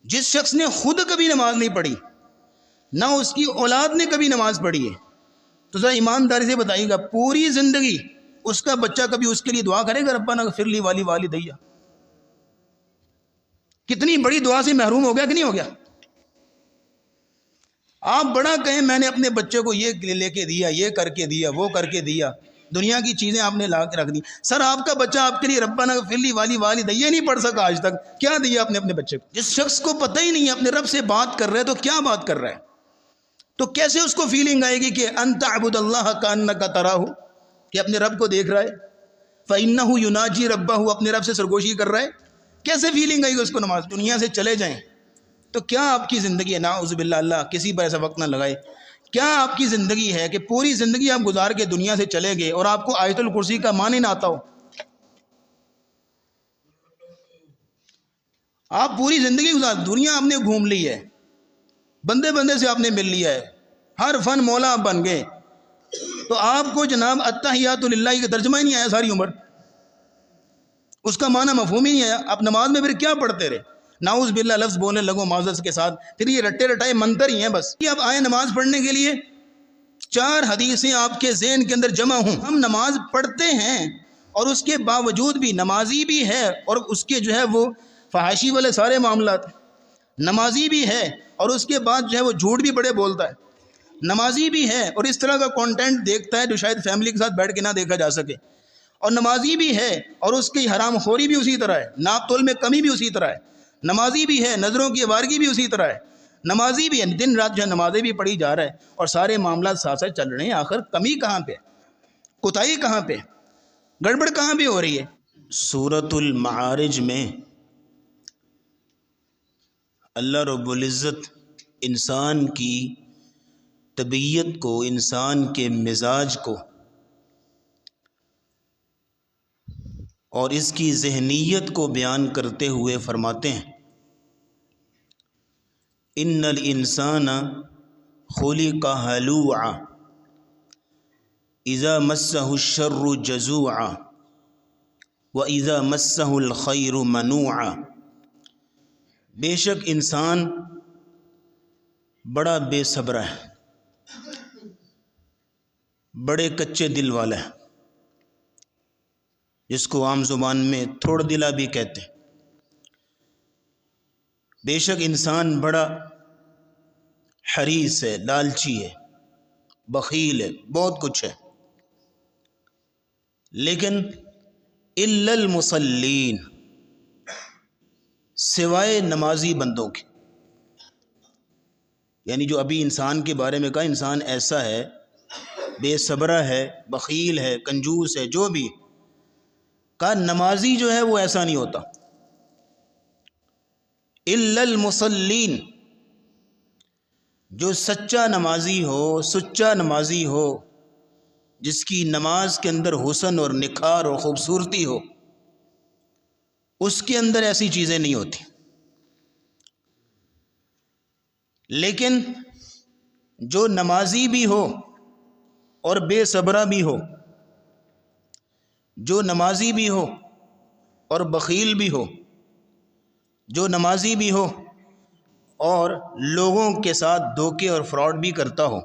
جس شخص نے خود کبھی نماز نہیں پڑھی نہ اس کی اولاد نے کبھی نماز پڑھی ہے، تو ذرا ایمانداری سے بتائیے گا پوری زندگی اس کا بچہ کبھی اس کے لیے دعا کرے گا ربنا اغفر لی والی والدیا؟ کتنی بڑی دعا سے محروم ہو گیا کہ نہیں ہو گیا؟ آپ بڑا کہیں میں نے اپنے بچے کو یہ لے کے دیا، یہ کر کے دیا، وہ کر کے دیا، دنیا کی چیزیں آپ نے لا کے رکھ دی. سر آپ کا بچہ آپ کے لیے ربنا اغفر لی والی والدیا نہیں پڑھ سکا آج تک، کیا دیا آپ نے اپنے بچے کو؟ جس شخص کو پتہ ہی نہیں ہے اپنے رب سے بات کر رہا ہے تو کیا بات کر رہا ہے، تو کیسے اس کو فیلنگ آئے گی کہ انت عبد اللہ کانک تراہ، کہ اپنے رب کو دیکھ رہا ہے، فانہ یناجی ربہ، اپنے رب سے سرگوشی کر رہا ہے، کیسے فیلنگ آئے گی اس کو؟ نماز دنیا سے چلے جائیں تو کیا آپ کی زندگی ہے؟ نعوذ باللہ، اللہ کسی پر ایسا وقت نہ لگائے. کیا آپ کی زندگی ہے کہ پوری زندگی آپ گزار کے دنیا سے چلے گئے اور آپ کو آیت الکرسی کا معنی نہ آتا ہو؟ آپ پوری زندگی گزار، دنیا آپ نے گھوم لی ہے، بندے بندے سے آپ نے مل لیا ہے، ہر فن مولا آپ بن گئے، تو آپ کو جناب التحیات للہ کا ترجمہ ہی نہیں آیا ساری عمر، اس کا معنی مفہوم ہی نہیں آیا. آپ نماز میں پھر کیا پڑھتے رہے؟ نعوذ باللہ لفظ بولنے لگو معذرت کے ساتھ، پھر یہ رٹے رٹائے منتر ہی ہیں بس. اب آئے نماز پڑھنے کے لیے، 4 حدیثیں آپ کے ذہن کے اندر جمع ہوں. ہم نماز پڑھتے ہیں اور اس کے باوجود بھی نمازی بھی ہے اور اس کے جو ہے وہ فحاشی والے سارے معاملات، نمازی بھی ہے اور اس کے بعد جو ہے وہ جھوٹ بھی بڑے بولتا ہے، نمازی بھی ہے اور اس طرح کا کانٹینٹ دیکھتا ہے جو شاید فیملی کے ساتھ بیٹھ کے نہ دیکھا جا سکے، اور نمازی بھی ہے اور اس کی حرام خوری بھی اسی طرح ہے، ناپ تول میں کمی بھی اسی طرح ہے، نمازی بھی ہے، نظروں کی آوارگی بھی اسی طرح ہے، نمازی بھی ہے، دن رات جو ہے نمازیں بھی پڑھی جا رہا ہے اور سارے معاملات ساتھ ساتھ چل رہے ہیں. آخر کمی کہاں پہ، کوتاہی کہاں پہ، گڑبڑ کہاں پہ ہو رہی ہے؟ سورۃ المعارج میں اللہ رب العزت انسان کی طبیعت کو، انسان کے مزاج کو اور اس کی ذہنیت کو بیان کرتے ہوئے فرماتے ہیں ان الانسان خلق ہلوعا اذا مسہ الشر جزوعا واذا مسہ الخیر منوعا. بے شک انسان بڑا بے صبر ہے، بڑے کچے دل والا ہے، جس کو عام زبان میں تھوڑ دلا بھی کہتے ہیں. بے شک انسان بڑا حریص ہے، لالچی ہے، بخیل ہے، بہت کچھ ہے، لیکن الا المصلین، سوائے نمازی بندوں کے. یعنی جو ابھی انسان کے بارے میں کہا انسان ایسا ہے، بے صبرہ ہے، بخیل ہے، کنجوس ہے، جو بھی کہا، نمازی جو ہے وہ ایسا نہیں ہوتا. الا المصلین، جو سچا نمازی ہو، سچا نمازی ہو، جس کی نماز کے اندر حسن اور نکھار اور خوبصورتی ہو، اس کے اندر ایسی چیزیں نہیں ہوتی. لیکن جو نمازی بھی ہو اور بے صبرہ بھی ہو، جو نمازی بھی ہو اور بخیل بھی ہو، جو نمازی بھی ہو اور لوگوں کے ساتھ دھوکے اور فراڈ بھی کرتا ہو،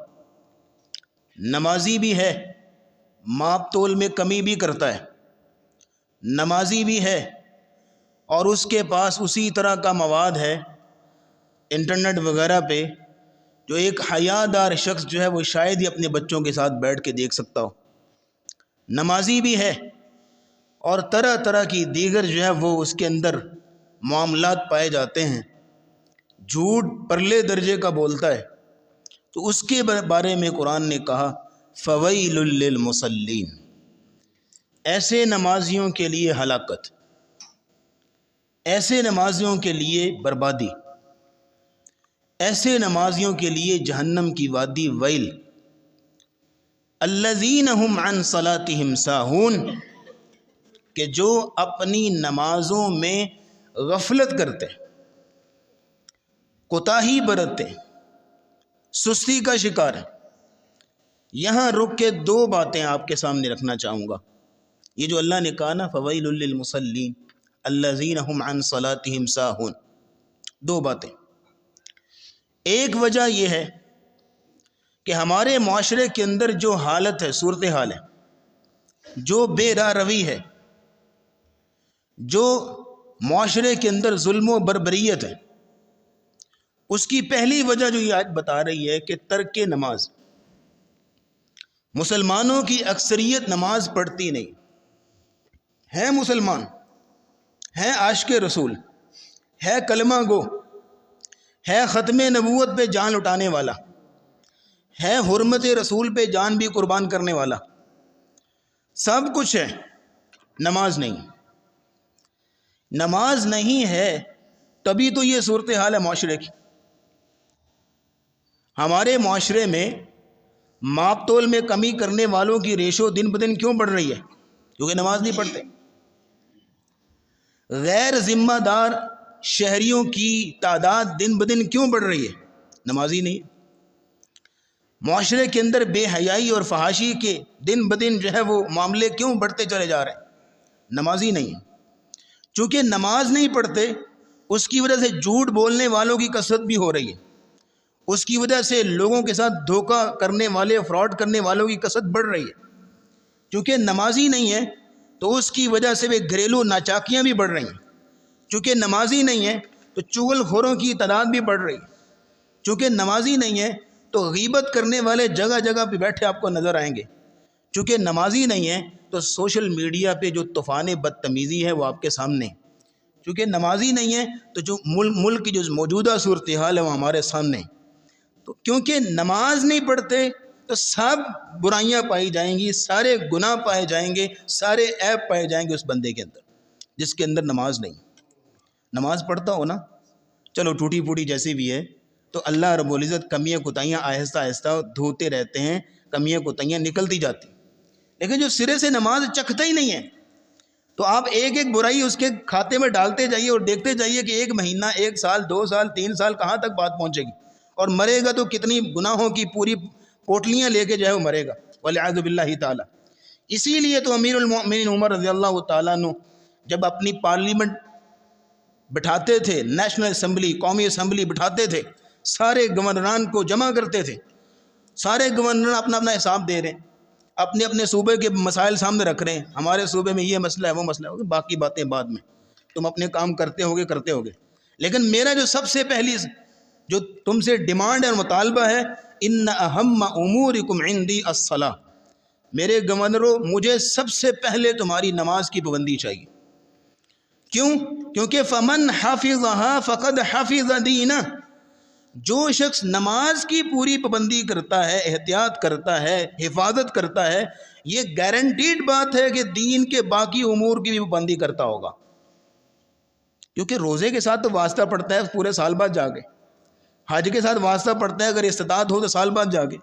نمازی بھی ہے ماپ تول میں کمی بھی کرتا ہے، نمازی بھی ہے اور اس کے پاس اسی طرح کا مواد ہے انٹرنیٹ وغیرہ پہ جو ایک حیادار شخص جو ہے وہ شاید ہی اپنے بچوں کے ساتھ بیٹھ کے دیکھ سکتا ہو، نمازی بھی ہے اور طرح طرح کی دیگر جو ہے وہ اس کے اندر معاملات پائے جاتے ہیں، جھوٹ پرلے درجے کا بولتا ہے. تو اس کے بارے میں قرآن نے کہا فویل للمصلین، ایسے نمازیوں کے لیے ہلاکت، ایسے نمازیوں کے لیے بربادی، ایسے نمازیوں کے لیے جہنم کی وادی ویل. الذین هم عن صلاتهم ساہون، کہ جو اپنی نمازوں میں غفلت کرتے، کوتاہی برتتے، سستی کا شکار ہے. یہاں رک کے 2 باتیں آپ کے سامنے رکھنا چاہوں گا. یہ جو اللہ نے کہا نا فویل للمصلین الذین هم عن صلاتهم ساہون، دو باتیں. ایک وجہ یہ ہے کہ ہمارے معاشرے کے اندر جو حالت ہے، صورتحال ہے، جو بے راہ روی ہے، جو معاشرے کے اندر ظلم و بربریت ہے، اس کی پہلی وجہ جو یہ آیت بتا رہی ہے کہ ترک نماز. مسلمانوں کی اکثریت نماز پڑھتی نہیں ہے. مسلمان ہے، عاشق رسول ہے، کلمہ گو ہے، ختم نبوت پہ جان لٹانے والا ہے، حرمت رسول پہ جان بھی قربان کرنے والا، سب کچھ ہے، نماز نہیں. نماز نہیں ہے تبھی تو یہ صورتحال ہے معاشرے کی. ہمارے معاشرے میں ماپ تول میں کمی کرنے والوں کی ریشو دن بدن کیوں بڑھ رہی ہے؟ کیونکہ نماز نہیں پڑھتے. غیر ذمہ دار شہریوں کی تعداد دن بدن کیوں بڑھ رہی ہے؟ نمازی نہیں. معاشرے کے اندر بے حیائی اور فحاشی کے دن بدن جو ہے وہ معاملے کیوں بڑھتے چلے جا رہے ہیں؟ نمازی نہیں. چونکہ نماز نہیں پڑھتے اس کی وجہ سے جھوٹ بولنے والوں کی کثرت بھی ہو رہی ہے، اس کی وجہ سے لوگوں کے ساتھ دھوکہ کرنے والے، فراڈ کرنے والوں کی کثرت بڑھ رہی ہے. چونکہ نمازی نہیں ہے تو اس کی وجہ سے وہ گھریلو ناچاکیاں بھی بڑھ رہی ہیں. چونکہ نمازی نہیں ہے تو چغل خوروں کی تعداد بھی بڑھ رہی ہے. چونکہ نمازی نہیں ہے تو غیبت کرنے والے جگہ جگہ پہ بیٹھے آپ کو نظر آئیں گے. چونکہ نمازی نہیں ہے تو سوشل میڈیا پہ جو طوفان بدتمیزی ہے وہ آپ کے سامنے. چونکہ نمازی نہیں ہے تو جو ملک کی جو موجودہ صورتحال ہے وہ ہمارے سامنے. تو کیونکہ نماز نہیں پڑھتے تو سب برائیاں پائی جائیں گی، سارے گناہ پائے جائیں گے، سارے عیب پائے جائیں گے اس بندے کے اندر جس کے اندر نماز نہیں. نماز پڑھتا ہو نا، چلو ٹوٹی پھوٹی جیسی بھی ہے، تو اللہ رب العزت کمیاں کوتاہیاں آہستہ آہستہ دھوتے رہتے ہیں، کمیاں کوتاہیاں نکلتی جاتی. لیکن جو سرے سے نماز چکھتا ہی نہیں ہے تو آپ ایک ایک برائی اس کے کھاتے میں ڈالتے جائیے اور دیکھتے جائیے کہ ایک مہینہ، 1 سال، 2 سال، 3 سال کہاں تک بات پہنچے گی. اور مرے گا تو کتنی گناہوں کی پوری پوٹلیاں لے کے جو ہے وہ مرے گا، والعیاذ باللہ تعالی. اسی لیے تو امیر المؤمنین عمر رضی اللہ تعالیٰ عنہ جب اپنی پارلیمنٹ بٹھاتے تھے، نیشنل اسمبلی، قومی اسمبلی بٹھاتے تھے، سارے گورنران کو جمع کرتے تھے. سارے گورنر اپنا اپنا حساب دے رہے ہیں، اپنے اپنے صوبے کے مسائل سامنے رکھ رہے ہیں. ہمارے صوبے میں یہ مسئلہ ہے، وہ مسئلہ ہے، باقی باتیں بعد میں، تم اپنے کام کرتے ہوگے. لیکن میرا جو سب سے پہلی جو تم سے ڈیمانڈ ہے اور مطالبہ ہے، ان اہم امورکم عندی الصلاۃ. میرے گورنروں، مجھے سب سے پہلے تمہاری نماز کی پابندی چاہیے. کیوں؟ کیونکہ فمن حافظها فقد حفظ دینہ. جو شخص نماز کی پوری پابندی کرتا ہے، احتیاط کرتا ہے، حفاظت کرتا ہے، یہ گارنٹیڈ بات ہے کہ دین کے باقی امور کی بھی پابندی کرتا ہوگا. کیونکہ روزے کے ساتھ تو واسطہ پڑتا ہے پورے سال بعد جا کے، حج کے ساتھ واسطہ پڑتا ہے اگر استطاعت ہو تو سال بعد جا کے،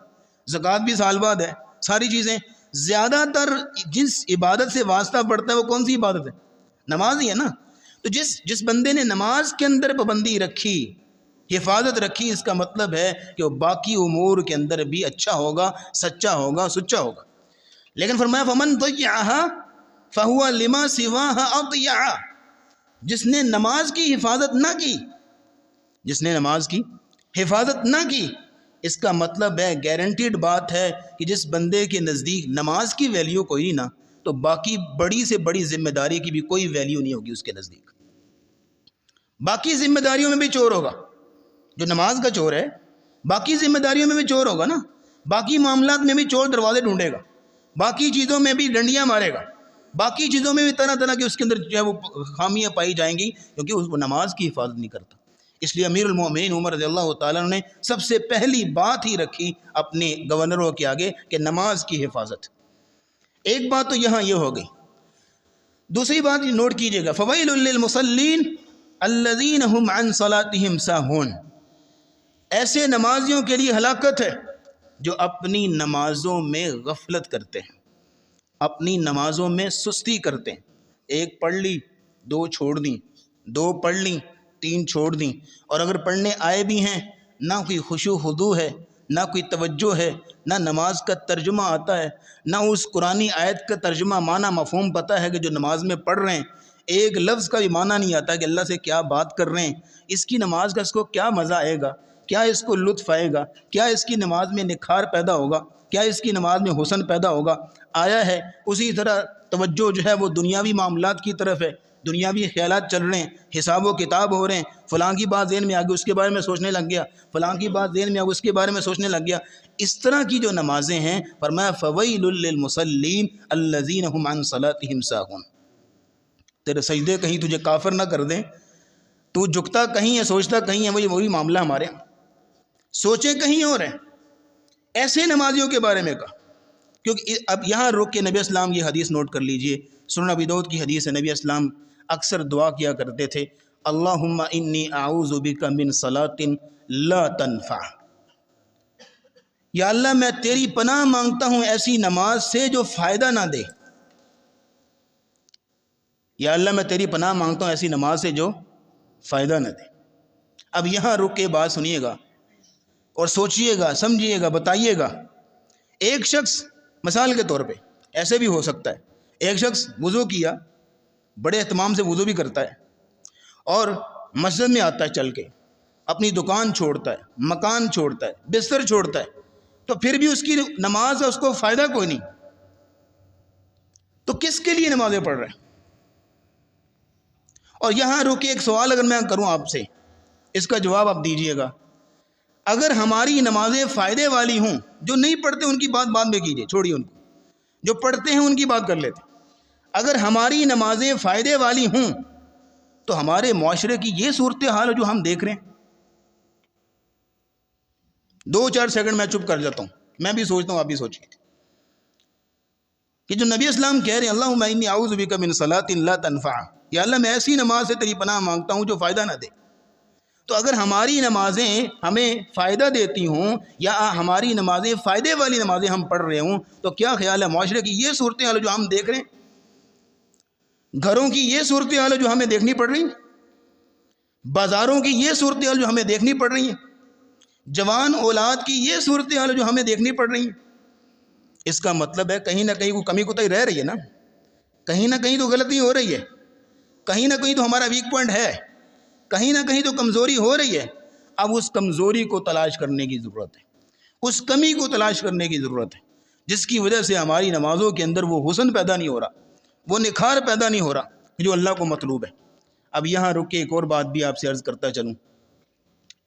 زکوٰۃ بھی سال بعد ہے. ساری چیزیں زیادہ تر جس عبادت سے واسطہ پڑتا ہے وہ کون سی عبادت ہے؟ نماز ہی ہے نا. تو جس بندے نے نماز کے اندر پابندی رکھی، حفاظت رکھی، اس کا مطلب ہے کہ وہ باقی امور کے اندر بھی اچھا ہوگا، سچا ہوگا، سچا ہوگا. لیکن فرمایا فمن ضیعها فهو لما سواها اضیع. جس نے نماز کی حفاظت نہ کی، جس نے نماز کی حفاظت نہ کی، اس کا مطلب ہے، گارنٹیڈ بات ہے کہ جس بندے کے نزدیک نماز کی ویلیو کوئی نہیں نا، تو باقی بڑی سے بڑی ذمہ داری کی بھی کوئی ویلیو نہیں ہوگی اس کے نزدیک. باقی ذمہ داریوں میں بھی چور ہوگا، جو نماز کا چور ہے باقی ذمہ داریوں میں بھی چور ہوگا نا، باقی معاملات میں بھی چور دروازے ڈھونڈے گا، باقی چیزوں میں بھی ڈنڈیاں مارے گا، باقی چیزوں میں بھی طرح طرح کی اس کے اندر جو ہے وہ خامیاں پائی جائیں گی، کیونکہ اس نماز کی حفاظت نہیں کرتا. اس لیے امیر المؤمنین عمر رضی اللہ تعالیٰ نے سب سے پہلی بات ہی رکھی اپنے گورنروں کے آگے کہ نماز کی حفاظت. ایک بات تو یہاں یہ ہو گئی. دوسری بات نوٹ کیجئے گا، فویل للمصلین الذین هم عن صلاتهم ساہون. ایسے نمازیوں کے لیے ہلاکت ہے جو اپنی نمازوں میں غفلت کرتے ہیں، اپنی نمازوں میں سستی کرتے ہیں. ایک پڑھ لی، 2 چھوڑ دیں، 2 پڑھ لیں، 3 چھوڑ دیں، اور اگر پڑھنے آئے بھی ہیں نہ کوئی خشوع خضوع ہے، نہ کوئی توجہ ہے، نہ نماز کا ترجمہ آتا ہے، نہ اس قرآنی آیت کا ترجمہ معنی مفہوم پتہ ہے کہ جو نماز میں پڑھ رہے ہیں. ایک لفظ کا بھی معنی نہیں آتا کہ اللہ سے کیا بات کر رہے ہیں، اس کی نماز کا اس کو کیا مزہ آئے گا، کیا اس کو لطف آئے گا، کیا اس کی نماز میں نکھار پیدا ہوگا، کیا اس کی نماز میں حسن پیدا ہوگا، آیا ہے اسی طرح توجہ جو ہے وہ دنیاوی معاملات کی طرف ہے، دنیاوی خیالات چل رہے ہیں، حساب و کتاب ہو رہے ہیں، فلاں کی بات ذہن میں آ گئی اس کے بارے میں سوچنے لگ گیا، فلاں کی بات ذہن میں آ گئی اس کے بارے میں سوچنے لگ گیا۔ اس طرح کی جو نمازیں ہیں فرمایا فویل للمصلین الذین هم عن صلاتهم ساہون۔ تیرے سجدے کہیں تجھے کافر نہ کر دیں، تو جھکتا کہیں ہے سوچتا کہیں ہے، وہی معاملہ ہمارے سوچیں کہیں اور ہیں۔ ایسے نمازیوں کے بارے میں کہا، کیونکہ اب یہاں رک کے نبی اسلام یہ حدیث نوٹ کر لیجئے، سنن ابی داؤد کی حدیث ہے، نبی اسلام اکثر دعا کیا کرتے تھے اللہم انی اعوذ بک من صلاۃ لا تنفع، یا اللہ میں تیری پناہ مانگتا ہوں ایسی نماز سے جو فائدہ نہ دے، یا اللہ میں تیری پناہ مانگتا ہوں ایسی نماز سے جو فائدہ نہ دے۔ اب یہاں رک کے بات سنیے گا اور سوچئے گا، سمجھیے گا، بتائیے گا۔ ایک شخص مثال کے طور پہ ایسے بھی ہو سکتا ہے، ایک شخص وضو کیا، بڑے اہتمام سے وضو بھی کرتا ہے اور مسجد میں آتا ہے چل کے، اپنی دکان چھوڑتا ہے، مکان چھوڑتا ہے، بستر چھوڑتا ہے، تو پھر بھی اس کی نماز ہے اس کو فائدہ کوئی نہیں، تو کس کے لیے نمازیں پڑھ رہے ہیں؟ اور یہاں رک کے ایک سوال اگر میں کروں آپ سے، اس کا جواب آپ دیجئے گا۔ اگر ہماری نمازیں فائدے والی ہوں، جو نہیں پڑھتے ان کی بات بعد میں کیجئے، چھوڑیے ان کو، جو پڑھتے ہیں ان کی بات کر لیتے ہیں۔ اگر ہماری نمازیں فائدے والی ہوں تو ہمارے معاشرے کی یہ صورتحال ہے جو ہم دیکھ رہے ہیں۔ 2-4 سیکنڈ میں چپ کر جاتا ہوں، میں بھی سوچتا ہوں آپ بھی سوچیے کہ جو نبی اسلام کہہ رہے ہیں اللہم انی اعوذ بک من صلاۃ لا تنفع، یا اللہ میں ایسی نماز سے تیری پناہ مانگتا ہوں جو فائدہ نہ دے، تو اگر ہماری نمازیں ہمیں فائدہ دیتی ہوں یا ہماری نمازیں فائدے والی نمازیں ہم پڑھ رہے ہوں تو کیا خیال ہے معاشرے کی یہ صورتحال جو ہم دیکھ رہے ہیں، گھروں کی یہ صورتحال ہے جو ہمیں دیکھنی پڑ رہی ہیں، بازاروں کی یہ صورتحال جو ہمیں دیکھنی پڑ رہی ہیں، جوان اولاد کی یہ صورتحال جو ہمیں دیکھنی پڑ رہی ہیں، اس کا مطلب ہے کہیں نہ کہیں کوئی کمی کوتاہی رہ رہی ہے نا، کہیں نہ کہیں تو غلطی ہو رہی ہے، کہیں نہ کہیں تو ہمارا ویک پوائنٹ ہے، کہیں نہ کہیں تو کمزوری ہو رہی ہے۔ اب اس کمزوری کو تلاش کرنے کی ضرورت ہے، اس کمی کو تلاش کرنے کی ضرورت ہے جس کی وجہ سے ہماری نمازوں کے اندر وہ حسن پیدا نہیں ہو رہا، وہ نکھار پیدا نہیں ہو رہا جو اللہ کو مطلوب ہے۔ اب یہاں رک کے ایک اور بات بھی آپ سے عرض کرتا چلوں،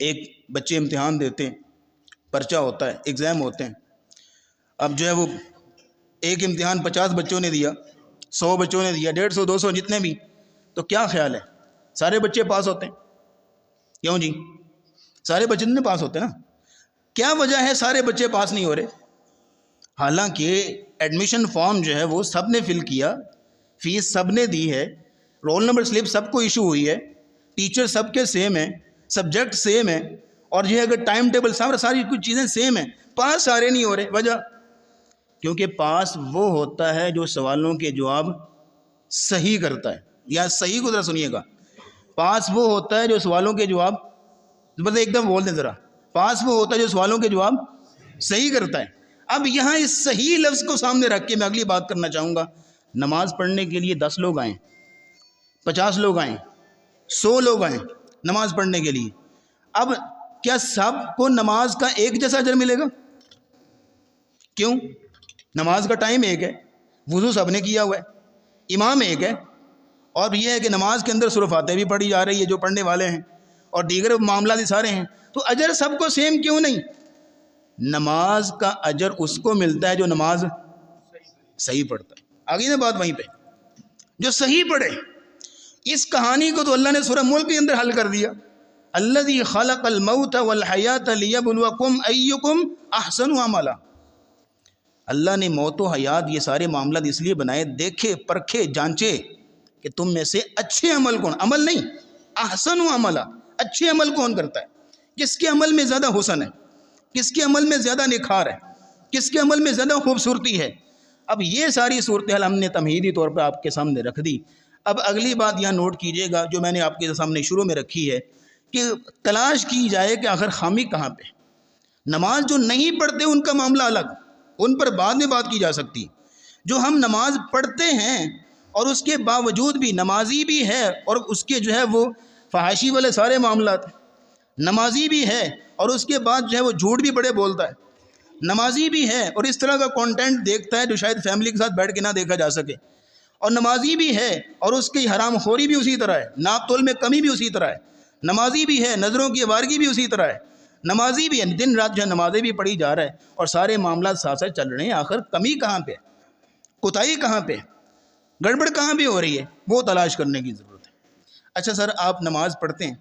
ایک بچے امتحان دیتے ہیں، پرچہ ہوتا ہے، ایگزام ہوتے ہیں، اب جو ہے وہ ایک امتحان 50 بچوں نے دیا، 100 بچوں نے دیا، 150 200 جتنے بھی، تو کیا خیال ہے سارے بچے پاس ہوتے ہیں؟ کیوں جی؟ سارے بچے نہیں پاس ہوتے نا، کیا وجہ ہے سارے بچے پاس نہیں ہو رہے؟ حالانکہ ایڈمیشن فارم جو ہے وہ سب نے فل کیا، فیس سب نے دی ہے، رول نمبر سلپ سب کو ایشو ہوئی ہے، ٹیچر سب کے سیم ہیں، سبجیکٹ سیم ہیں، اور یہ اگر ٹائم ٹیبل ساری کچھ چیزیں سیم ہیں، پاس سارے نہیں ہو رہے۔ وجہ کیونکہ پاس وہ ہوتا ہے جو سوالوں کے جواب صحیح کرتا ہے، یا صحیح کو ذرا سنیے گا، پاس وہ ہوتا ہے جو سوالوں کے جواب، بس ایک دم بول دیں ذرا، پاس وہ ہوتا ہے جو سوالوں کے جواب صحیح کرتا ہے۔ اب یہاں اس صحیح لفظ کو سامنے رکھ کے میں اگلی بات کرنا چاہوں گا، نماز پڑھنے کے لیے 10 لوگ آئیں، 50 لوگ آئیں، 100 لوگ آئیں نماز پڑھنے کے لیے، اب کیا سب کو نماز کا ایک جیسا اجر ملے گا؟ کیوں؟ نماز کا ٹائم ایک ہے، وضو سب نے کیا ہوا ہے، امام ایک ہے، اور یہ ہے کہ نماز کے اندر سورہ فاتحہ بھی پڑھی جا رہی ہے جو پڑھنے والے ہیں، اور دیگر معاملات سارے ہیں، تو اجر سب کو سیم کیوں نہیں؟ نماز کا اجر اس کو ملتا ہے جو نماز صحیح پڑھتا ہے۔ آگے نا بات وہیں پہ، جو صحیح پڑھے۔ اس کہانی کو تو اللہ نے سورہ ملک کے اندر حل کر دیا، الذی خلق الموت والحیات لیبلوکم ایکم احسن عملا۔ اللہ نے موت و حیات یہ سارے معاملات اس لیے بنائے، دیکھے پرکھے جانچے کہ تم میں سے اچھے عمل کون، عمل نہیں، احسن عملا، اچھے عمل کون کرتا ہے، کس کے عمل میں زیادہ حسن ہے، کس کے عمل میں زیادہ نکھار ہے، کس کے عمل میں زیادہ خوبصورتی ہے۔ اب یہ ساری صورتحال ہم نے تمہیدی طور پہ آپ کے سامنے رکھ دی۔ اب اگلی بات یہاں نوٹ کیجئے گا جو میں نے آپ کے سامنے شروع میں رکھی ہے کہ تلاش کی جائے کہ آخر خامی کہاں پہ۔ نماز جو نہیں پڑھتے ان کا معاملہ الگ، ان پر بعد میں بات کی جا سکتی، جو ہم نماز پڑھتے ہیں اور اس کے باوجود بھی نمازی بھی ہے، اور اس کے جو ہے وہ فحاشی والے سارے معاملات، نمازی بھی ہے اور اس کے بعد جو ہے وہ جھوٹ بھی بڑے بولتا ہے، نمازی بھی ہے اور اس طرح کا کانٹینٹ دیکھتا ہے جو شاید فیملی کے ساتھ بیٹھ کے نہ دیکھا جا سکے، اور نمازی بھی ہے اور اس کی حرام خوری بھی اسی طرح ہے، ناپ تول میں کمی بھی اسی طرح ہے، نمازی بھی ہے، نظروں کی آوارگی بھی اسی طرح ہے، نمازی بھی ہے، دن رات جو ہے نمازیں بھی پڑھی جا رہا ہے، اور سارے معاملات ساتھ ساتھ چل رہے ہیں۔ آخر کمی کہاں پہ، کوتاہی کہاں پہ، گڑبڑ کہاں پہ ہو رہی ہے، وہ تلاش کرنے کی ضرورت ہے۔ اچھا سر، آپ نماز پڑھتے ہیں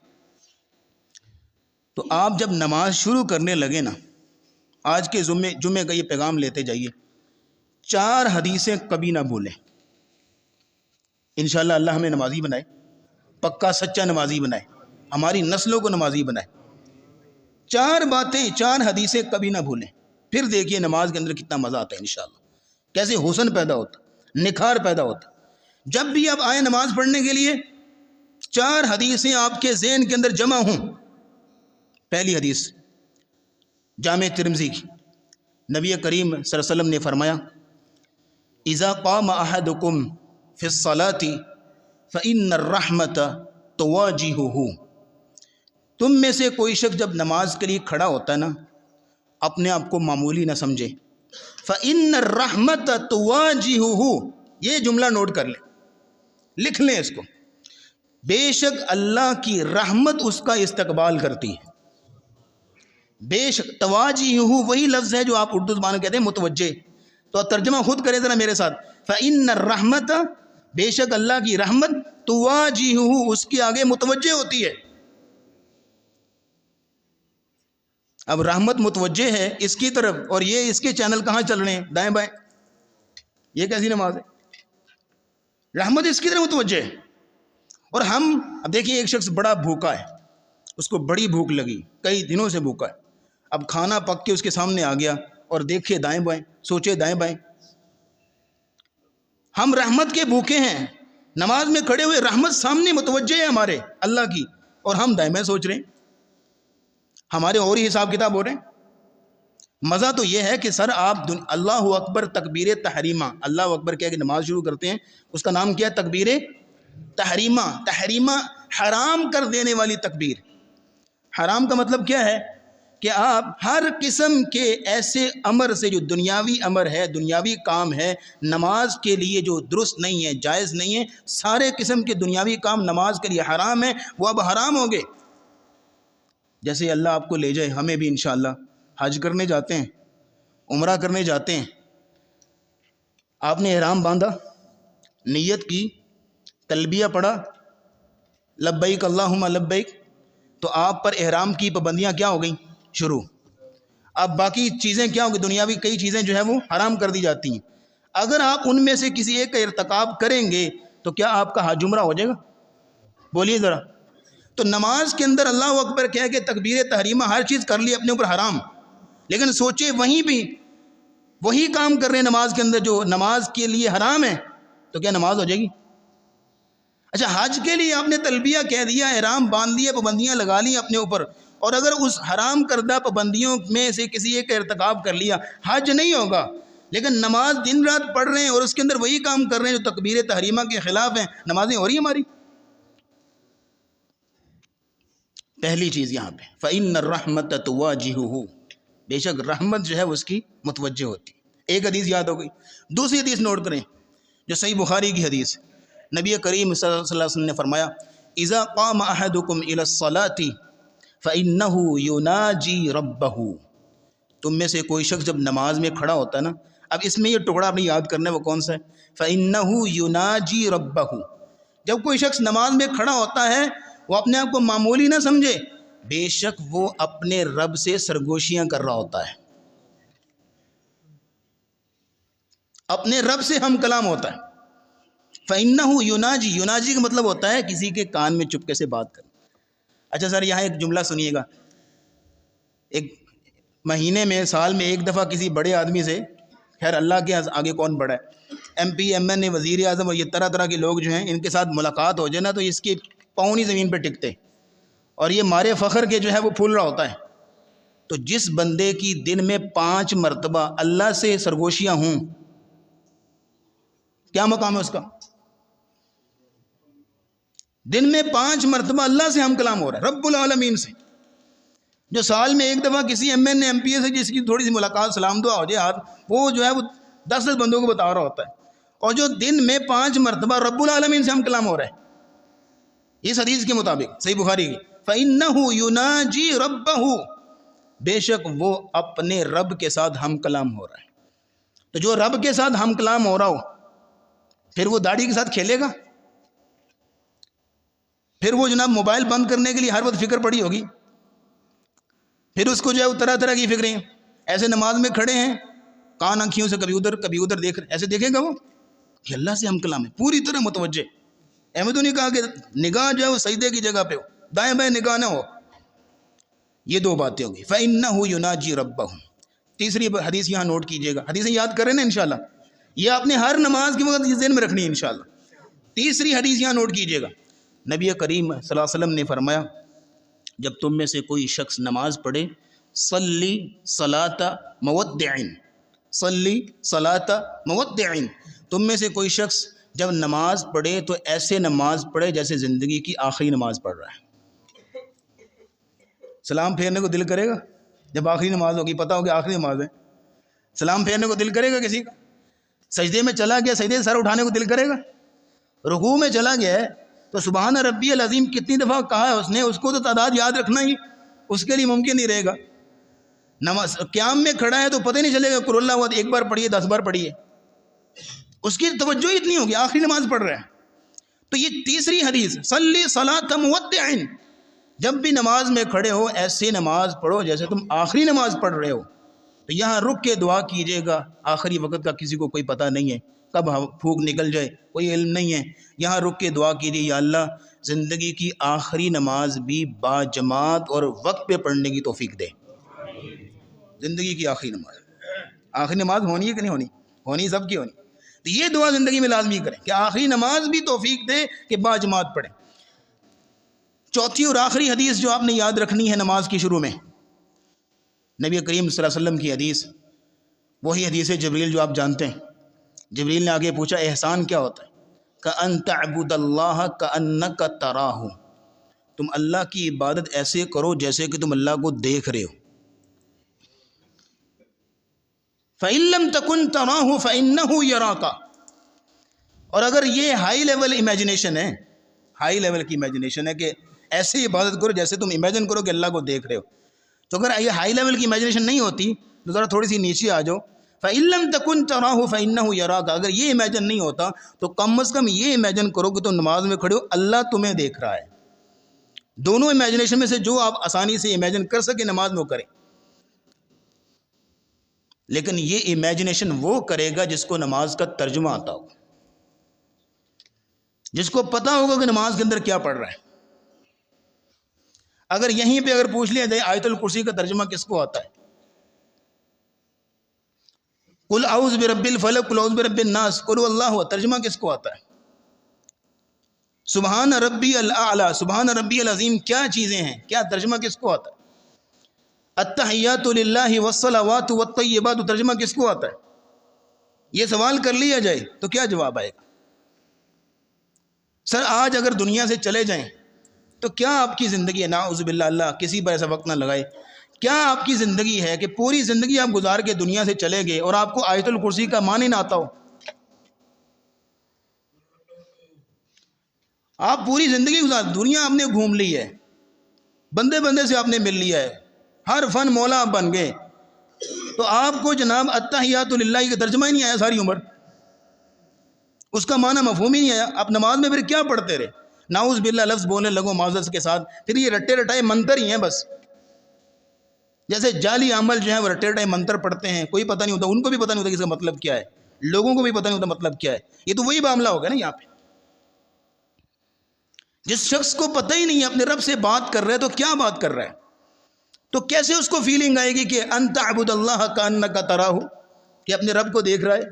تو آپ جب نماز شروع کرنے لگے نا، آج کے جمعے کا یہ پیغام لیتے جائیے، 4 حدیثیں کبھی نہ بھولیں۔ انشاءاللہ اللہ ہمیں نمازی بنائے، پکا سچا نمازی بنائے، ہماری نسلوں کو نمازی بنائے۔ 4 باتیں، 4 حدیثیں کبھی نہ بھولیں، پھر دیکھیے نماز کے اندر کتنا مزہ آتا ہے انشاءاللہ، کیسے حسن پیدا ہوتا، نکھار پیدا ہوتا۔ جب بھی آپ آئیں نماز پڑھنے کے لیے، 4 حدیثیں آپ کے ذہن کے اندر جمع ہوں۔ پہلی حدیث جامع ترمذی کی، نبی کریم صلی اللہ علیہ وسلم نے فرمایا، اذا قام احدکم فی الصلاة فإن الرحمة تواجہہ۔ تم میں سے کوئی شخص جب نماز کے لیے کھڑا ہوتا ہے نا، اپنے آپ کو معمولی نہ سمجھے، فإن الرحمة تواجہہ، یہ جملہ نوٹ کر لیں، لکھ لیں اس کو، بے شک اللہ کی رحمت اس کا استقبال کرتی ہے۔ بے شک، تواجہہ وہی لفظ ہے جو آپ اردو زبان میں کہتے ہیں متوجہ، تو ترجمہ خود کریں ذرا میرے ساتھ، فإن الرحمة، بے شک اللہ کی رحمت، تواجہہ، اس کے آگے متوجہ ہوتی ہے۔ اب رحمت متوجہ ہے اس کی طرف، اور یہ اس کے چینل کہاں چل رہے ہیں، دائیں بائیں، یہ کیسی نماز ہے؟ رحمت اس کی طرف متوجہ ہے، اور ہم اب دیکھیے ایک شخص بڑا بھوکا ہے، اس کو بڑی بھوک لگی، کئی دنوں سے بھوکا ہے، اب کھانا پک کے اس کے سامنے آ گیا، اور دیکھے دائیں بائیں، سوچے دائیں بائیں۔ ہم رحمت کے بھوکے ہیں، نماز میں کھڑے ہوئے رحمت سامنے متوجہ ہے ہمارے اللہ کی، اور ہم دائیں بائیں سوچ رہے ہیں، ہمارے اور ہی حساب کتاب ہو رہے ہیں۔ مزہ تو یہ ہے کہ سر آپ اللہ اکبر تکبیر تحریمہ، اللہ اکبر کہہ کے نماز شروع کرتے ہیں، اس کا نام کیا ہے؟ تکبیر تحریمہ۔ تحریمہ حرام کر دینے والی تکبیر۔ حرام کا مطلب کیا ہے؟ کہ آپ ہر قسم کے ایسے امر سے جو دنیاوی امر ہے، دنیاوی کام ہے، نماز کے لیے جو درست نہیں ہے، جائز نہیں ہے، سارے قسم کے دنیاوی کام نماز کے لیے حرام ہے، وہ اب حرام ہوں گے۔ جیسے اللہ آپ کو لے جائے، ہمیں بھی انشاءاللہ حج کرنے جاتے ہیں، عمرہ کرنے جاتے ہیں، آپ نے احرام باندھا، نیت کی، تلبیہ پڑھا، لبیک اللہم لبیک، تو آپ پر احرام کی پابندیاں کیا ہو گئیں؟ شروع۔ اب باقی چیزیں کیا ہوں گی؟ دنیاوی کئی چیزیں جو ہیں وہ حرام کر دی جاتی ہیں۔ اگر آپ ان میں سے کسی ایک کا ارتکاب کریں گے تو کیا آپ کا حج عمرہ ہو جائے گا؟ بولیے ذرا۔ تو نماز کے اندر اللہ اکبر کہہ کے تکبیر تحریمہ ہر چیز کر لی اپنے اوپر حرام، لیکن سوچے وہیں بھی وہی کام کر رہے ہیں نماز کے اندر جو نماز کے لیے حرام ہے، تو کیا نماز ہو جائے گی؟ اچھا، حج کے لیے آپ نے تلبیہ کہہ دیا، احرام باندھ لیے، پابندیاں لگا لی اپنے اوپر، اور اگر اس حرام کردہ پابندیوں میں سے کسی ایک کا ارتکاب کر لیا، حج نہیں ہوگا، لیکن نماز دن رات پڑھ رہے ہیں اور اس کے اندر وہی کام کر رہے ہیں جو تکبیر تحریمہ کے خلاف ہیں، نمازیں ہو رہی ہیں ہماری؟ پہلی چیز یہاں پہ فَإِنَّ الرَّحْمَةَ تُوَاجِهُهُ، بے شک رحمت جو ہے اس کی متوجہ ہوتی ہے۔ ایک حدیث یاد ہو گئی، دوسری حدیث نوٹ کریں جو صحیح بخاری کی حدیث، نبی کریم صلی اللہ علیہ وسلم نے فرمایا، اذا قام احدکم الى الصلاة فإنه يناجي ربه، تم میں سے کوئی شخص جب نماز میں کھڑا ہوتا ہے نا، اب اس میں یہ ٹکڑا اپنی یاد کرنا ہے، وہ کون سا ہے؟ فإنه يناجي ربه، جب کوئی شخص نماز میں کھڑا ہوتا ہے وہ اپنے آپ کو معمولی نہ سمجھے، بے شک وہ اپنے رب سے سرگوشیاں کر رہا ہوتا ہے، اپنے رب سے ہم کلام ہوتا ہے۔ فَإِنَّهُ يُنَاجِي، یوناجی کا مطلب ہوتا ہے کسی کے کان میں چپکے سے بات کرنا۔ اچھا سر، یہاں ایک جملہ سنیے گا، ایک مہینے میں، سال میں ایک دفعہ کسی بڑے آدمی سے، خیر اللہ کے آگے کون بڑا ہے، ایم پی، ایم این اے، وزیر اعظم اور یہ طرح طرح کے لوگ جو ہیں، ان کے ساتھ ملاقات ہو جائے نا تو اس کے پاؤں نہیں زمین پہ ٹکتے، اور یہ مارے فخر کے جو ہے وہ پھول رہا ہوتا ہے۔ تو جس بندے کی دن میں 5 مرتبہ اللہ سے سرگوشیاں ہوں، کیا مقام ہے اس کا؟ دن میں 5 مرتبہ اللہ سے ہم کلام ہو رہا ہے، رب العالمین سے. جو سال میں ایک دفعہ کسی M N A M P A سے جس کی تھوڑی سی ملاقات سلام دعا ہو جائے ہاتھ، وہ جو ہے وہ 10 بندوں کو بتا رہا ہوتا ہے. اور جو دن میں 5 مرتبہ رب العالمین سے ہم کلام ہو رہا ہے، اس حدیث کے مطابق صحیح بخاری کی، فَإِنَّهُ يُنَاجِي رَبَّهُ، بے شک وہ اپنے رب کے ساتھ ہم کلام ہو رہا ہے. تو جو رب کے ساتھ ہم کلام ہو رہا ہو، پھر وہ داڑھی کے ساتھ کھیلے گا؟ پھر وہ جناب موبائل بند کرنے کے لیے ہر وقت فکر پڑی ہوگی؟ پھر اس کو جو ہے وہ طرح طرح کی فکریں، ایسے نماز میں کھڑے ہیں، کان آنکھیوں سے کبھی ادھر دیکھ رہے، ایسے دیکھے گا وہ کہ اللہ سے ہم کلام ہے، پوری طرح متوجہ. احمد نے کہا کہ نگاہ جو ہے وہ سجدے کی جگہ پہ ہو، دائیں بائیں نگاہ نہ ہو. یہ 2 باتیں ہوگی. فَإِنَّهُ يُنَاجِي رَبَّهُ. تیسری حدیث یہاں نوٹ کیجئے گا، حدیثیں یاد کریں نا انشاءاللہ، یہ آپ نے ہر نماز کے وقت ذہن میں رکھنی ہے انشاءاللہ. تیسری حدیث یہاں نوٹ کیجئے گا. نبی کریم صلی اللہ علیہ وسلم نے فرمایا، جب تم میں سے کوئی شخص نماز پڑھے، صلی صلاۃ مودع، صلی صلاۃ مودع، تم میں سے کوئی شخص جب نماز پڑھے تو ایسے نماز پڑھے جیسے زندگی کی آخری نماز پڑھ رہا ہے. سلام پھیرنے کو دل کرے گا جب آخری نماز ہوگی، پتہ ہوگی آخری نماز ہے، سلام پھیرنے کو دل کرے گا کسی کا؟ سجدے میں چلا گیا، سجدے سے سر اٹھانے کو دل کرے گا؟ رکوع میں چلا گیا ہے تو سبحان ربی العظیم کتنی دفعہ کہا ہے اس کو تو تعداد یاد رکھنا ہی اس کے لیے ممکن نہیں رہے گا. نماز قیام میں کھڑا ہے تو پتہ ہی نہیں چلے گا قل اللہ احد 1 بار پڑھیے 10 بار پڑھیے، اس کی توجہ اتنی ہوگی آخری نماز پڑھ رہا ہے. تو یہ تیسری حدیث، صلی صلاۃ مودع، جب بھی نماز میں کھڑے ہو ایسے نماز پڑھو جیسے تم آخری نماز پڑھ رہے ہو. تو یہاں رک کے دعا کیجیے گا، آخری وقت کا کسی کو کوئی پتہ نہیں ہے، کب پھونک نکل جائے کوئی علم نہیں ہے. یہاں رک کے دعا کیجیے، یا اللہ زندگی کی آخری نماز بھی با جماعت اور وقت پہ پڑھنے کی توفیق دے. زندگی کی آخری نماز ہونی ہے کہ نہیں ہونی؟ ہونی، سب کی ہونی. تو یہ دعا زندگی میں لازمی کریں کہ آخری نماز بھی توفیق دے کہ با جماعت پڑھیں. چوتھی اور آخری حدیث جو آپ نے یاد رکھنی ہے نماز کی شروع میں، نبی کریم صلی اللہ علیہ وسلم کی حدیث، وہی حدیث جبریل جو آپ جانتے ہیں. جبریل نے آگے پوچھا احسان کیا ہوتا ہے؟ کأن تعبد اللہ کأنک تراہ، تم اللہ کی عبادت ایسے کرو جیسے کہ تم اللہ کو دیکھ رہے ہو. فإن لم تکن تراہ فإنہ یراک. اور اگر یہ ہائی لیول امیجنیشن ہے، ہائی لیول کی امیجنیشن ہے کہ ایسی عبادت کرو جیسے تم امیجن کرو کہ اللہ کو دیکھ رہے ہو، تو اگر یہ ہائی لیول کی امیجنیشن نہیں ہوتی تو ذرا تھوڑی سی نیچے آ جاؤ. فإن لم تکن تراہ فإنہ یراک، اگر یہ امیجن نہیں ہوتا تو کم از کم یہ امیجن کرو کہ تم نماز میں کھڑے ہو، اللہ تمہیں دیکھ رہا ہے. دونوں امیجنیشن میں سے جو آپ آسانی سے امیجن کر سکے نماز میں کریں. لیکن یہ امیجنیشن وہ کرے گا جس کو نماز کا ترجمہ آتا ہو، جس کو پتہ ہوگا کہ نماز کے اندر کیا پڑھ رہا ہے. اگر یہیں پہ اگر پوچھ لیا جائے آیت الکرسی کا ترجمہ کس کو آتا ہے، قل اعوذ برب الفلق، قل اعوذ برب الناس، قل اللہ، ترجمہ کس کو آتا ہے؟ سبحان ربی الاعلی، سبحان ربی العظیم کیا چیزیں ہیں، کیا ترجمہ کس کو آتا ہے؟ التحیات للہ والصلوات والطیبات، ترجمہ کس کو آتا ہے؟ یہ سوال کر لیا جائے تو کیا جواب آئے گا؟ سر آج اگر دنیا سے چلے جائیں تو کیا آپ کی زندگی ہے، نعوذ باللہ اللہ کسی پر ایسا وقت نہ لگائے، کیا آپ کی زندگی ہے کہ پوری زندگی آپ گزار کے دنیا سے چلے گئے اور آپ کو آیت الکرسی کا معنی نہ آتا ہو؟ آپ پوری زندگی گزار، دنیا آپ نے گھوم لی ہے، بندے بندے سے آپ نے مل لیا ہے، ہر فن مولا آپ بن گئے، تو آپ کو جناب التحیات للہ کا ترجمہ ہی نہیں آیا ساری عمر، اس کا معنی مفہوم ہی نہیں آیا. آپ نماز میں پھر کیا پڑھتے رہے؟ نعوذ باللہ لفظ بولنے لگو معذرت کے ساتھ، پھر یہ رٹے رٹائے منتر ہی ہیں بس. جیسے جعلی عمل جو ہیں وہ رٹے رٹائے منتر پڑھتے ہیں، کوئی پتہ نہیں ہوتا، ان کو بھی پتہ نہیں ہوتا کہ اس کا مطلب کیا ہے، لوگوں کو بھی پتہ نہیں ہوتا مطلب کیا ہے. یہ تو وہی معاملہ ہوگا نا یہاں پہ. جس شخص کو پتہ ہی نہیں ہے اپنے رب سے بات کر رہا ہے تو کیا بات کر رہا ہے، تو کیسے اس کو فیلنگ آئے گی کہ ان تعبد اللہ کأنک تراہ، کہ اپنے رب کو دیکھ رہا ہے.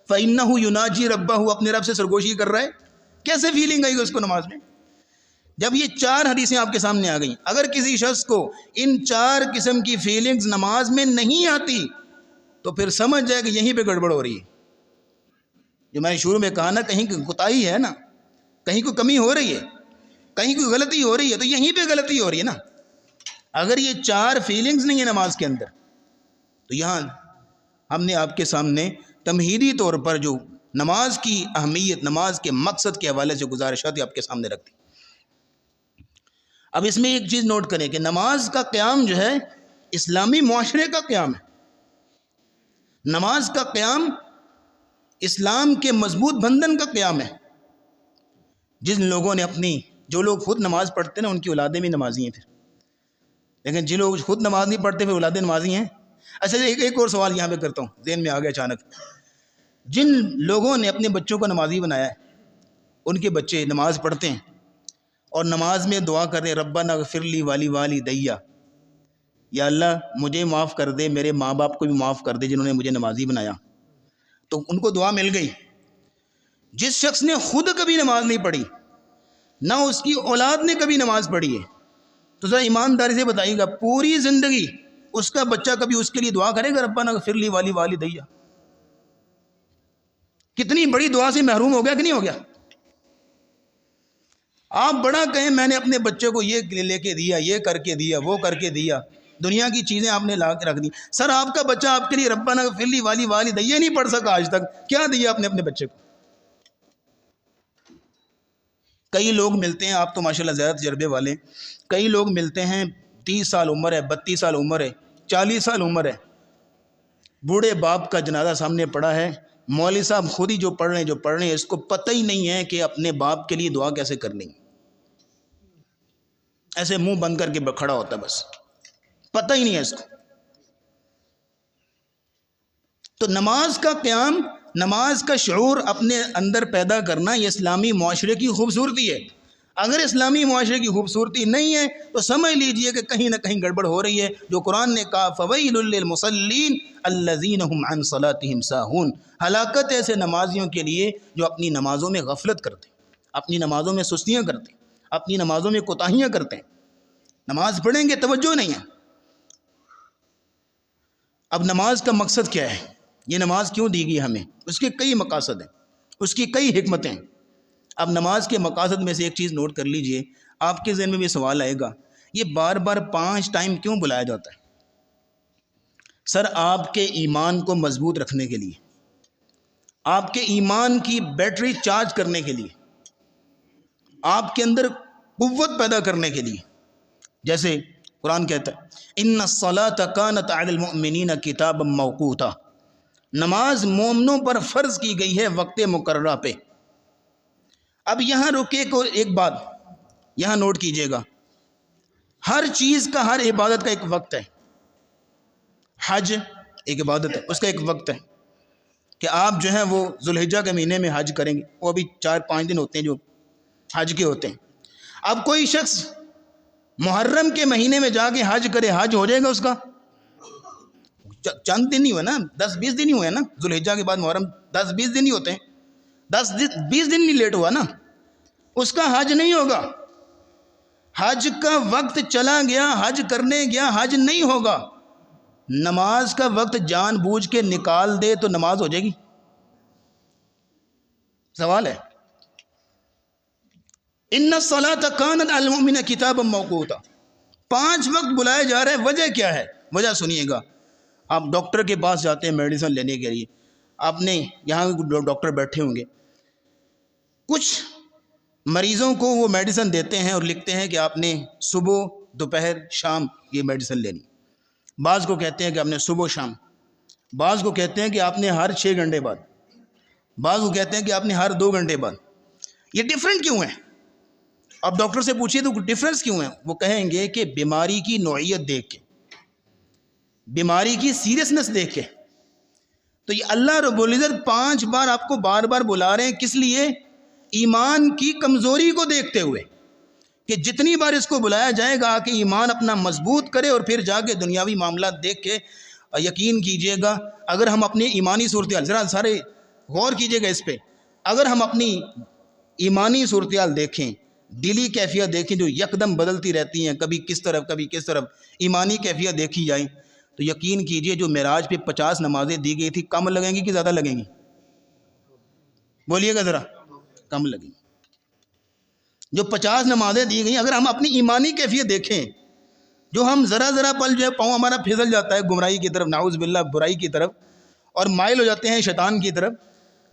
فإنہ یناجی ربہ، اپنے رب سے سرگوشی کر رہا ہے. کیسے فیلنگ آئی گی اس کو نماز میں؟ جب یہ 4 حدیثیں آپ کے سامنے آ گئیں، اگر کسی شخص کو ان 4 قسم کی فیلنگز نماز میں نہیں آتی تو پھر سمجھ جائے کہ یہیں پہ گڑبڑ ہو رہی ہے. جو میں نے شروع میں کہا نا، کہیں کوتاہی ہے نا، کہیں کو کمی ہو رہی ہے. کہیں کوئی غلطی ہو رہی ہے تو یہیں پہ غلطی ہو رہی ہے نا. اگر یہ 4 فیلنگز نہیں ہیں نماز کے اندر تو یہاں ہم نے آپ کے سامنے تمہیدی طور پر جو نماز کی اہمیت، نماز کے مقصد کے حوالے سے گزارشات آپ کے سامنے رکھ دی. اب اس میں ایک چیز نوٹ کریں کہ نماز کا قیام جو ہے اسلامی معاشرے کا قیام ہے. نماز کا قیام اسلام کے مضبوط بندھن کا قیام ہے. جن لوگوں نے جو لوگ خود نماز پڑھتے ہیں نا ان کی اولادیں بھی نمازی ہیں پھر، لیکن جن لوگ خود نماز نہیں پڑھتے پھر اولادیں نمازی ہیں. اچھا ایک اور سوال یہاں پہ کرتا ہوں، ذہن میں آ گیا اچانک. جن لوگوں نے اپنے بچوں کو نمازی بنایا ہے ان کے بچے نماز پڑھتے ہیں اور نماز میں دعا کر رہے ہیں ربنا اغفر لی والدیا، یا اللہ مجھے معاف کر دے، میرے ماں باپ کو بھی معاف کر دے جنہوں نے مجھے نمازی بنایا. تو ان کو دعا مل گئی. جس شخص نے خود کبھی نماز نہیں پڑھی نہ اس کی اولاد نے کبھی نماز پڑھی ہے تو ذرا ایمانداری سے بتائیے گا پوری زندگی اس کا بچہ کبھی اس کے لیے دعا کرے گا ربنا اغفر لی والدیا؟ کتنی بڑی دعا سے محروم ہو گیا کہ نہیں ہو گیا؟ آپ بڑا کہیں میں نے اپنے بچے کو یہ لے کے دیا، یہ کر کے دیا، وہ کر کے دیا، دنیا کی چیزیں آپ نے لا کے رکھ دی. سر آپ کا بچہ آپ کے لیے ربنا اغفر لی والدیا نہیں پڑھ سکا آج تک، کیا دیا آپ نے اپنے بچے کو؟ کئی لوگ ملتے ہیں، آپ تو ماشاءاللہ زیادہ تجربے والے، کئی لوگ ملتے ہیں 30 سال عمر ہے، 32 سال عمر ہے، 40 سال عمر ہے، بوڑھے باپ کا جنازہ سامنے پڑا ہے، مولوی صاحب خود ہی جو پڑھ رہے ہیں اس کو پتہ ہی نہیں ہے کہ اپنے باپ کے لیے دعا کیسے کرنی. ایسے منہ بند کر کے کھڑا ہوتا ہے، بس پتہ ہی نہیں ہے اس کو. تو نماز کا قیام، نماز کا شعور اپنے اندر پیدا کرنا یہ اسلامی معاشرے کی خوبصورتی ہے. اگر اسلامی معاشرے کی خوبصورتی نہیں ہے تو سمجھ لیجئے کہ کہیں نہ کہیں گڑبڑ ہو رہی ہے. جو قرآن نے کہا فَوَيْلٌ لِّلْمُصَلِّينَ الَّذِينَ هُمْ عَنْ صَلَاتِهِمْ سَاهُونَ، ہلاکت ایسے نمازیوں کے لیے جو اپنی نمازوں میں غفلت کرتے ہیں، اپنی نمازوں میں سستیاں کرتے ہیں، اپنی نمازوں میں کوتاہیاں کرتے ہیں. نماز پڑھیں گے توجہ نہیں ہے. اب نماز کا مقصد کیا ہے؟ یہ نماز کیوں دی گئی ہمیں؟ اس کے کئی مقاصد ہیں، اس کی کئی حکمتیں. اب نماز کے مقاصد میں سے ایک چیز نوٹ کر لیجئے، آپ کے ذہن میں بھی سوال آئے گا یہ بار بار 5 ٹائم کیوں بلایا جاتا ہے؟ سر آپ کے ایمان کو مضبوط رکھنے کے لیے، آپ کے ایمان کی بیٹری چارج کرنے کے لیے، آپ کے اندر قوت پیدا کرنے کے لیے. جیسے قرآن کہتا ہے ان الصلاۃ کانت علی المؤمنین کتابا موقوتا، نماز مومنوں پر فرض کی گئی ہے وقت مقررہ پہ. اب یہاں رکے کو ایک بات یہاں نوٹ کیجئے گا، ہر چیز کا، ہر عبادت کا ایک وقت ہے. حج ایک عبادت ہے، اس کا ایک وقت ہے کہ آپ جو ہیں وہ ذوالحجہ کے مہینے میں حج کریں گے، وہ ابھی 4-5 دن ہوتے ہیں جو حج کے ہوتے ہیں. اب کوئی شخص محرم کے مہینے میں جا کے حج کرے، حج ہو جائے گا اس کا؟ چند دن ہی ہوئے نا، 10-20 دن ہی ہوئے نا. ذوالحجہ کے بعد محرم 10-20 دن ہی ہوتے ہیں، 10-20 دن نہیں لیٹ ہوا نا، اس کا حج نہیں ہوگا. حج کا وقت چلا گیا، حج کرنے گیا، حج نہیں ہوگا. نماز کا وقت جان بوجھ کے نکال دے تو نماز ہو جائے گی؟ سوال ہے. ان الصلاۃ کانت علی المؤمنین کتابا موقوتا، 5 وقت بلائے جا رہے ہیں. وجہ کیا ہے؟ وجہ سنیے گا. آپ ڈاکٹر کے پاس جاتے ہیں میڈیسن لینے کے لیے، آپ نے یہاں ڈاکٹر بیٹھے ہوں گے، کچھ مریضوں کو وہ میڈیسن دیتے ہیں اور لکھتے ہیں کہ آپ نے صبح، دوپہر، شام یہ میڈیسن لینی. بعض کو کہتے ہیں کہ آپ نے صبح شام، بعض کو کہتے ہیں کہ آپ نے ہر 6 گھنٹے بعد، بعض کو کہتے ہیں کہ آپ نے ہر 2 گھنٹے بعد. یہ ڈیفرنٹ کیوں ہے؟ اب ڈاکٹر سے پوچھیے تو ڈیفرنس کیوں ہے؟ وہ کہیں گے کہ بیماری کی نوعیت دیکھ کے، بیماری کی سیریسنس دیکھ کے. تو یہ اللہ رب العزت 5 بار آپ کو بار بار بلا رہے ہیں، کس لیے؟ ایمان کی کمزوری کو دیکھتے ہوئے کہ جتنی بار اس کو بلایا جائے گا کہ ایمان اپنا مضبوط کرے اور پھر جا کے دنیاوی معاملات دیکھ کے. یقین کیجئے گا اگر ہم اپنی ایمانی صورتحال، ذرا سارے غور کیجئے گا اس پہ، اگر ہم اپنی ایمانی صورتحال دیکھیں، دلی کیفیت دیکھیں جو یکدم بدلتی رہتی ہیں، کبھی کس طرف کبھی کس طرف، ایمانی کیفیت دیکھی جائیں تو یقین کیجئے جو معراج پہ 50 نمازیں دی گئی تھی کم لگیں گی کہ زیادہ لگیں گی؟ بولیے گا ذرا. کم لگیں گی. جو 50 نمازیں دی گئیں، اگر ہم اپنی ایمانی کیفیت دیکھیں، جو ہم ذرا ذرا پل جو ہے پاؤں ہمارا پھسل جاتا ہے گمراہی کی طرف، نعوذ باللہ برائی کی طرف، اور مائل ہو جاتے ہیں شیطان کی طرف،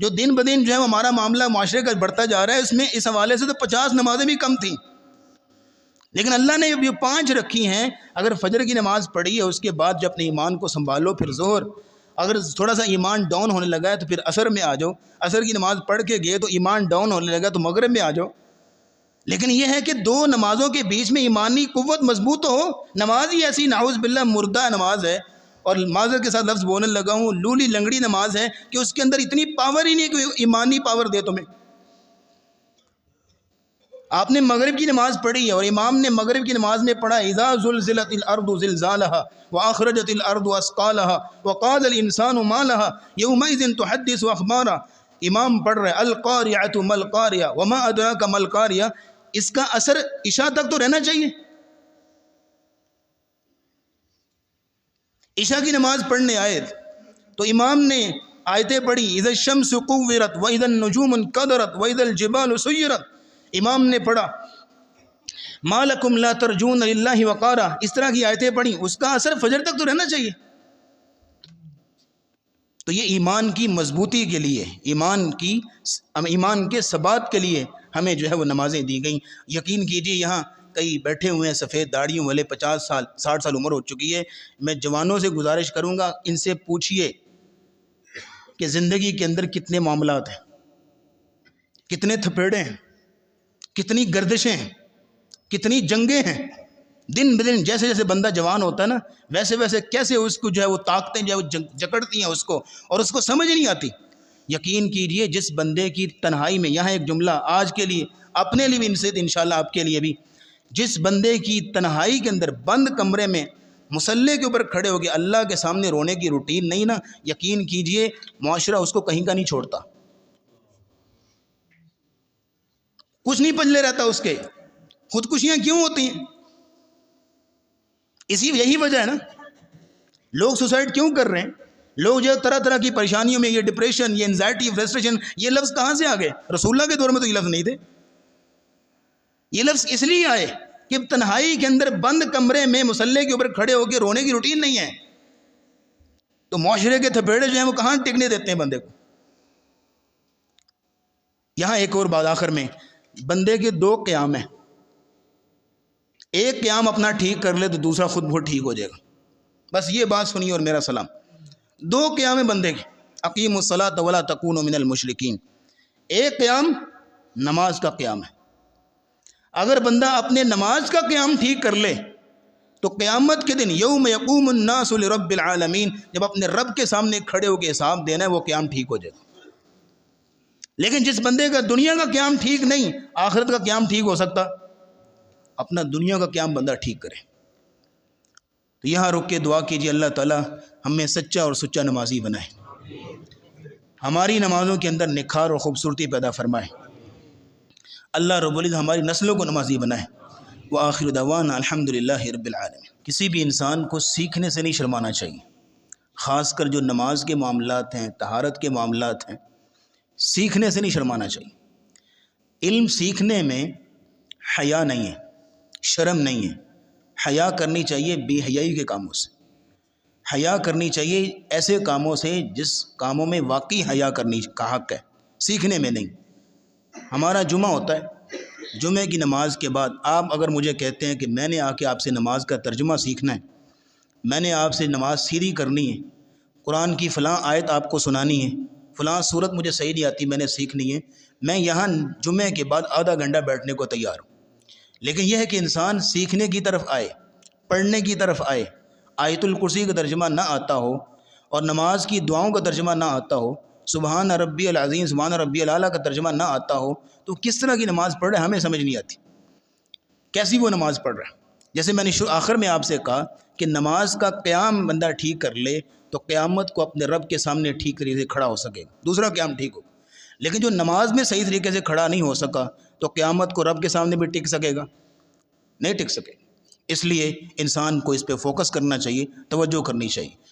جو دن بدن جو ہے ہمارا معاملہ معاشرے کا بڑھتا جا رہا ہے، اس میں اس حوالے سے تو 50 نمازیں بھی کم تھیں، لیکن اللہ نے یہ 5 رکھی ہیں۔ اگر فجر کی نماز پڑھی ہے، اس کے بعد جب اپنے ایمان کو سنبھالو، پھر ظہر، اگر تھوڑا سا ایمان ڈاؤن ہونے لگا ہے تو پھر عصر میں آ جاؤ، عصر کی نماز پڑھ کے گئے تو ایمان ڈاؤن ہونے لگا تو مغرب میں آ جاؤ۔ لیکن یہ ہے کہ 2 نمازوں کے بیچ میں ایمانی قوت مضبوط ہو۔ نماز ہی ایسی نعوذ باللہ مردہ نماز ہے، اور معذرت کے ساتھ لفظ بولنے لگا ہوں، لولی لنگڑی نماز ہے کہ اس کے اندر اتنی پاور ہی نہیں کہ ایمانی پاور دے تمہیں۔ آپ نے مغرب کی نماز پڑھی ہے اور امام نے مغرب کی نماز میں پڑھا اذا زلزلت الارض زلزالها واخرجت الارض اثقالها وقال الانسان ما لها يومئذ تحدث اخبارا، امام پڑھ رہے القارعۃ ما القارعۃ وما ادراک ما القارعۃ، اس کا اثر عشاء تک تو رہنا چاہیے۔ عشاء کی نماز پڑھنے آئے تو امام نے آیتیں پڑھی اذا الشمس كورت واذا النجوم انكدرت واذا الجبال سيرت، امام نے پڑھا ما لکم لا ترجون للہ وقارا، اس طرح کی آیتیں پڑھی، اس کا اثر فجر تک تو رہنا چاہیے۔ تو یہ ایمان کی مضبوطی کے لیے، ایمان کے ثبات کے لیے ہمیں جو ہے وہ نمازیں دی گئیں۔ یقین کیجئے یہاں کئی بیٹھے ہوئے ہیں سفید داڑھیوں والے، 50 سال 60 سال عمر ہو چکی ہے، میں جوانوں سے گزارش کروں گا ان سے پوچھئے کہ زندگی کے اندر کتنے معاملات ہیں، کتنے تھپیڑے ہیں، کتنی گردشیں ہیں، کتنی جنگیں ہیں۔ دن بدن جیسے جیسے بندہ جوان ہوتا ہے نا، ویسے ویسے کیسے اس کو جو ہے وہ طاقتیں جو ہے وہ جکڑتی ہیں اس کو، اور اس کو سمجھ نہیں آتی۔ یقین کیجئے جس بندے کی تنہائی میں، یہاں ایک جملہ آج کے لیے اپنے لیے بھی ان سے انشاءاللہ آپ کے لیے بھی، جس بندے کی تنہائی کے اندر بند کمرے میں مصلی کے اوپر کھڑے ہو کے اللہ کے سامنے رونے کی روٹین نہیں نا، یقین کیجئے معاشرہ اس کو کہیں کا نہیں چھوڑتا، کچھ نہیں پجلے رہتا اس کے۔ خودکشیاں کیوں ہوتی ہیں؟ یہی وجہ ہے نا، لوگ سوسائڈ کیوں کر رہے ہیں؟ لوگ جو طرح طرح کی پریشانیوں میں، یہ ڈپریشن، یہ انزائٹی، فرسٹریشن، یہ لفظ کہاں سے آ گئے؟ رسول اللہ کے دور میں تو یہ لفظ نہیں تھے۔ یہ لفظ اس لیے آئے کہ تنہائی کے اندر بند کمرے میں مصلی کے اوپر کھڑے ہو کے رونے کی روٹین نہیں ہے، تو معاشرے کے تھپیڑے جو ہیں وہ کہاں ٹکنے دیتے ہیں بندے کو۔ یہاں ایک اور بات آخر میں، بندے کے 2 قیام ہیں، ایک قیام اپنا ٹھیک کر لے تو دوسرا خود بہت ٹھیک ہو جائے گا، بس یہ بات سنیے اور میرا سلام۔ 2 قیام ہیں بندے کے، اقیموا الصلاۃ ولا تکونوا من المشرکین۔ ایک قیام نماز کا قیام ہے، اگر بندہ اپنے نماز کا قیام ٹھیک کر لے تو قیامت کے دن یوم یقوم الناس لرب العالمین، جب اپنے رب کے سامنے کھڑے ہو کے حساب دینا ہے، وہ قیام ٹھیک ہو جائے گا۔ لیکن جس بندے کا دنیا کا قیام ٹھیک نہیں، آخرت کا قیام ٹھیک ہو سکتا؟ اپنا دنیا کا قیام بندہ ٹھیک کرے۔ تو یہاں رک کے دعا کیجیے اللہ تعالیٰ ہمیں سچا اور سچا نمازی بنائے، ہماری نمازوں کے اندر نکھار اور خوبصورتی پیدا فرمائے، اللہ رب العزت ہماری نسلوں کو نمازی بنائے۔ وآخر دعوانا الحمدللہ رب العالمین۔ کسی بھی انسان کو سیکھنے سے نہیں شرمانا چاہیے، خاص کر جو نماز کے معاملات ہیں، طہارت کے معاملات ہیں، سیکھنے سے نہیں شرمانا چاہیے۔ علم سیکھنے میں حیا نہیں ہے، شرم نہیں ہے، حیا کرنی چاہیے بے حیائی کے کاموں سے، حیا کرنی چاہیے ایسے کاموں سے جس کاموں میں واقعی حیا کرنی کا حق ہے، سیکھنے میں نہیں۔ ہمارا جمعہ ہوتا ہے، جمعے کی نماز کے بعد آپ اگر مجھے کہتے ہیں کہ میں نے آ کے آپ سے نماز کا ترجمہ سیکھنا ہے، میں نے آپ سے نماز سیدھی کرنی ہے، قرآن کی فلاں آیت آپ کو سنانی ہے، فلاں صورت مجھے صحیح نہیں آتی، میں نے سیکھنی ہے، میں یہاں جمعے کے بعد آدھا گھنٹہ بیٹھنے کو تیار ہوں۔ لیکن یہ ہے کہ انسان سیکھنے کی طرف آئے، پڑھنے کی طرف آئے، آیت الکرسی کا ترجمہ نہ آتا ہو اور نماز کی دعاؤں کا ترجمہ نہ آتا ہو، سبحان ربی العظیم، سبحان ربی الاعلیٰ کا ترجمہ نہ آتا ہو، تو کس طرح کی نماز پڑھ رہے ہیں ہمیں سمجھ نہیں آتی، کیسی وہ نماز پڑھ رہا ہے۔ جیسے میں نے آخر میں آپ سے کہا کہ نماز کا قیام بندہ ٹھیک کر لے تو قیامت کو اپنے رب کے سامنے ٹھیک طریقے سے کھڑا ہو سکے گا، دوسرا قیام ٹھیک ہو۔ لیکن جو نماز میں صحیح طریقے سے کھڑا نہیں ہو سکا تو قیامت کو رب کے سامنے بھی ٹک سکے گا؟ نہیں ٹک سکے۔ اس لیے انسان کو اس پہ فوکس کرنا چاہیے، توجہ کرنی چاہیے۔